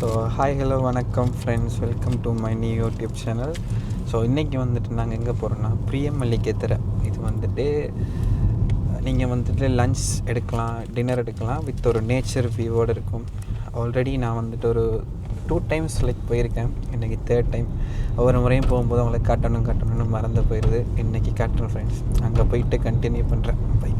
So hi hello வணக்கம் friends, welcome to my new YouTube channel. So இன்றைக்கி வந்துட்டு நாங்கள் எங்கே போகிறோன்னா பிரியமல்லிகேத்தரை. இது வந்துட்டு நீங்கள் வந்துட்டு லன்ச் எடுக்கலாம், டின்னர் எடுக்கலாம், வித் ஒரு நேச்சர் வியூவோடு இருக்கும். ஆல்ரெடி நான் வந்துட்டு ஒரு 2 times போயிருக்கேன். இன்றைக்கி 3rd time. ஒவ்வொரு முறையும் போகும்போது அவங்களை காட்டணும்னு மறந்து போயிடுது. இன்றைக்கி காட்டுறேன் ஃப்ரெண்ட்ஸ். அங்கே போயிட்டு கண்டினியூ பண்ணுறேன். பை.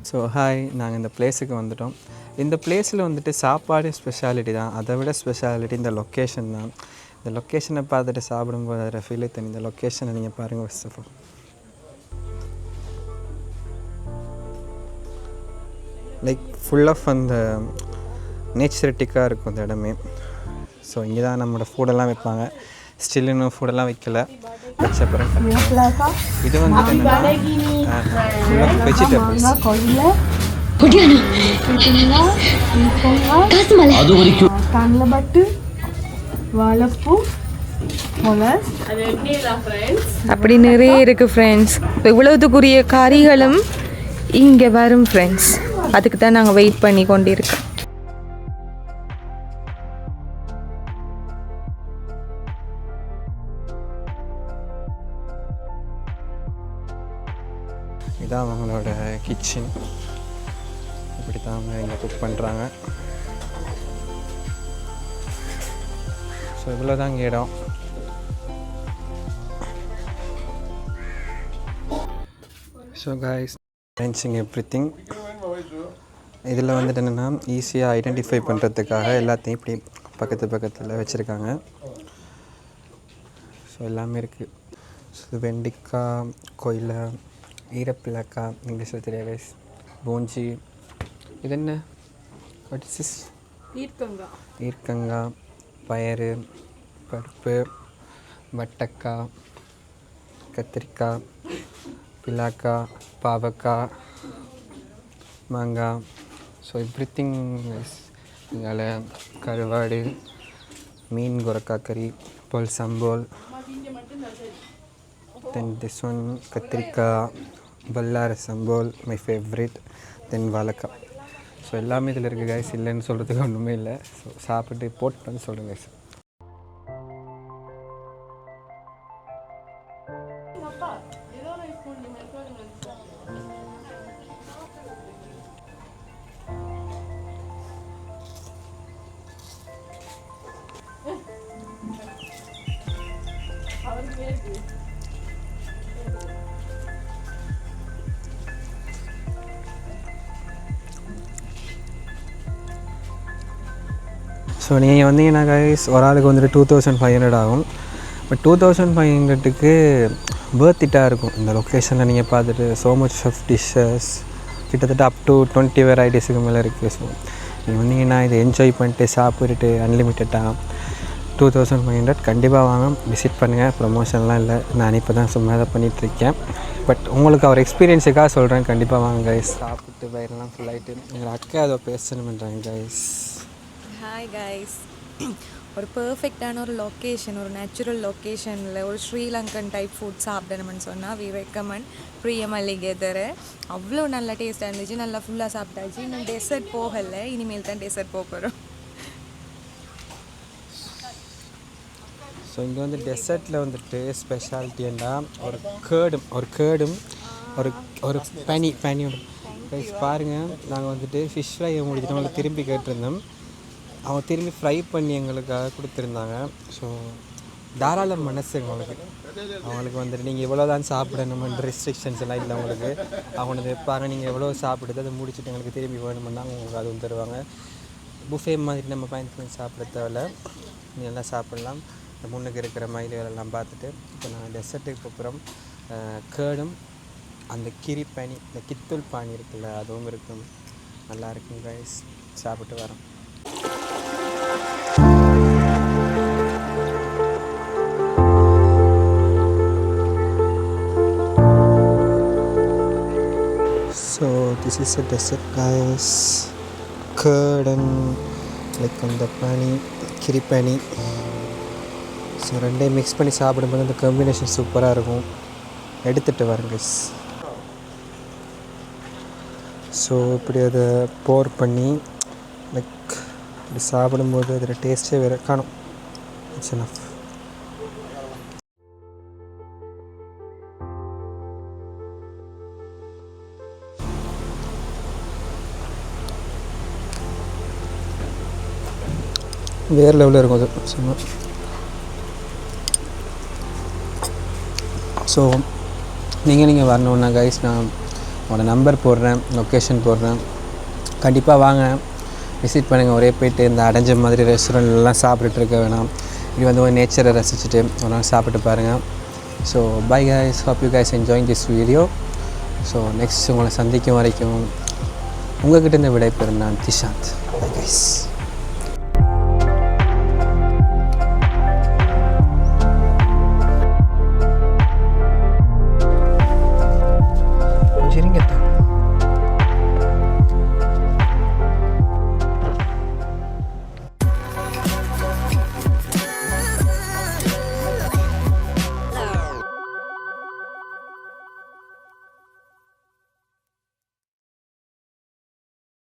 ஸோ ஹாய், நாங்கள் இந்த பிளேஸுக்கு வந்துட்டோம். இந்த பிளேஸில் வந்துட்டு சாப்பாடு ஸ்பெஷாலிட்டி தான். அதை விட ஸ்பெஷாலிட்டி இந்த லொக்கேஷன் தான். இந்த லொக்கேஷனை பார்த்துட்டு சாப்பிடும்போது அதில் ஃபீலே தனி. இந்த லொக்கேஷனை நீங்கள் பாருங்கள். First of all full of அந்த நேச்சரிட்டிக்காக இருக்கும் இந்த இடமே. ஸோ இங்கே தான் நம்மளோட ஃபுட்டெல்லாம் வைப்பாங்க. ஸ்டில் இன்னும் ஃபுட்டெல்லாம் வைக்கல, வச்சப்பறம். இது வந்துட்டு என்னன்னா வெஜிடபிள்ஸ். அப்படி நிறைய இருக்குது ஃப்ரெண்ட்ஸ். இவ்வளவுக்குரிய கறிகளும் இங்கே வரும் ஃப்ரெண்ட்ஸ். அதுக்கு தான் நாங்கள் வெயிட் பண்ணி கொண்டிருக்கோம். இதான் அவங்களோட கிச்சன். இப்படி தான் அவங்க இங்கே குக் பண்ணுறாங்க. ஸோ இவ்வளோ தான் இங்கே இடம். So guys, arranging everything. இதில் வந்துட்டு என்னென்னா ஈஸியாக ஐடென்டிஃபை பண்ணுறதுக்காக எல்லாத்தையும் இப்படி பக்கத்தில் வச்சுருக்காங்க. ஸோ எல்லாமே இருக்குது. ஸோ வெண்டிக்காய், கொய்லை, ஈரப்பிளக்காய், இங்கிலீஷில் தெரியாது, பூஞ்சி. இது என்ன? What is this? ஈர்க்கங்காய், பயறு, பருப்பு, வட்டக்காய், கத்திரிக்காய், பிலாக்காய், பாவக்காய், மாங்காய். So everything is. இங்கால கருவாடு, மீன் குரக்காய் கறி, போல் சம்போல். Then this one கத்திரிக்காய், பல்லார சம்போல், மை ஃபேவரட். தென் வாழைக்காய். ஸோ எல்லாமே இதில் இருக்குது கைஸ். இல்லைன்னு சொல்கிறதுக்கு ஒன்றுமே இல்லை. ஸோ சாப்பிட்டு போட்டு வந்து சொல்லுங்கள் கைஸ். ஸோ நீங்கள் வந்தீங்கன்னா கைஸ், ஒரு ஆளுக்கு வந்துட்டு 2500 ஆகும். பட் 2500க்கு வேர்த்திட்டாக இருக்கும். இந்த லொக்கேஷனில் நீங்கள் பார்த்துட்டு ஸோ மச் ஆஃப் டிஷ்ஷஸ், கிட்டத்தட்ட அப் டு 20 வெரைட்டிஸுக்கு மேலே இருக்குது. ஸோ நீங்கள் வந்தீங்கன்னா இதை என்ஜாய் பண்ணிட்டு சாப்பிட்டுட்டு அன்லிமிட்டடாக 2500 கண்டிப்பாக வாங்க, விசிட் பண்ணுங்கள். ப்ரொமோஷன்லாம் இல்லை, நான் இப்போ தான் சும்மா தான் பண்ணிகிட்ருக்கேன். பட் உங்களுக்கு அவர் எக்ஸ்பீரியன்ஸுக்காக சொல்கிறேன், கண்டிப்பாக வாங்க கைஸ். சாப்பிட்டு வயிறெல்லாம் ஃபுல்லாகிட்டு எங்கள் அக்கா அதை பேசணுன்றாங்க கைஸ். ஹாய் கைஸ், ஒரு பர்ஃபெக்டான ஒரு லொக்கேஷன், ஒரு நேச்சுரல் லொக்கேஷனில் ஒரு ஸ்ரீலங்கன் டைப் ஃபுட் சாப்பிடணும்னு சொன்னால் வி ரெக்கமெண்ட் பிரியமல்லிகேத்தரை. அவ்வளோ நல்ல டேஸ்ட்டாக இருந்துச்சு. நல்லா ஃபுல்லாக சாப்பிட்டாச்சு. இன்னும் டெசர்ட் போகலை, இனிமேல் தான் டெசர்ட் போகிறோம். ஸோ இங்கே வந்து டெசர்ட்டில் வந்துட்டு ஸ்பெஷாலிட்டின்னா ஒரு கேர்டும் ஒரு பனியோட ரைஸ். பாருங்கள், நாங்கள் வந்துட்டு ஃபிஷ் ஃப்ரையை முடிச்சுட்டு அவங்களுக்கு திரும்பி கேட்டிருந்தோம். அவங்க திரும்பி ஃப்ரை பண்ணி எங்களுக்காக கொடுத்துருந்தாங்க. ஸோ தாராள மனசு அவங்களுக்கு வந்துட்டு நீங்கள் எவ்வளோ தான் சாப்பிடணுமென்ற ரெஸ்ட்ரிக்ஷன்ஸ் எல்லாம் இல்லை அவங்களுக்கு. அவங்க வைப்பாங்க, நீங்கள் எவ்வளோ சாப்பிடுது அதை முடிச்சுட்டு எங்களுக்கு திரும்பி வேணுமுன்னா அவங்களுக்கு அதுவும் தருவாங்க. புஃபே மாதிரி நம்ம பயன்படுத்தி சாப்பிட தேவையில்ல, நீங்கள் எல்லாம் சாப்பிட்லாம். இந்த முன்னுக்கு இருக்கிற மயில்களெல்லாம் பார்த்துட்டு இப்போ நான் டெசர்ட்டுக்கு போகிறோம். கேர்டும் அந்த கிரி பானி, இந்த கித்தூள் பானி இருக்குல்ல, அதுவும் இருக்கும். நல்லா இருக்கும் கைஸ். சாப்பிட்டு வரோம். So this is a dessert guys, curd and like அந்த பேனி கிரி பேனி. ஸோ ரெண்டையும் மிக்ஸ் பண்ணி சாப்பிடும்போது அந்த காம்பினேஷன் சூப்பராக இருக்கும். எடுத்துகிட்டு வரேன் கைஸ். ஸோ இப்படி அதை போர் பண்ணி லைக் இப்படி சாப்பிடும்போது அதில் டேஸ்ட்டே வேறு காணும். It's enough. வேறு லெவலில் இருக்கும் அது சும்மா. ஸோ நீங்கள் வரணுன்னா கைஸ், நான் உங்களோட நம்பர் போடுறேன், லொக்கேஷன் போடுறேன். கண்டிப்பாக வாங்க, விசிட் பண்ணுங்கள். ஒரே போய்ட்டு இந்த அடைஞ்ச மாதிரி ரெஸ்டாரண்ட்லாம் சாப்பிட்டுட்டு இருக்க வேணாம். இப்படி வந்து ஒரு நேச்சரை ரசிச்சுட்டு ஒரு நாள் சாப்பிட்டு பாருங்கள். So bye guys, hope you guys enjoying this video. So next உங்களை சந்திக்கும் வரைக்கும் உங்கள்கிட்ட இந்த விடைபெறும் நான் திஷாந்த். Bye guys.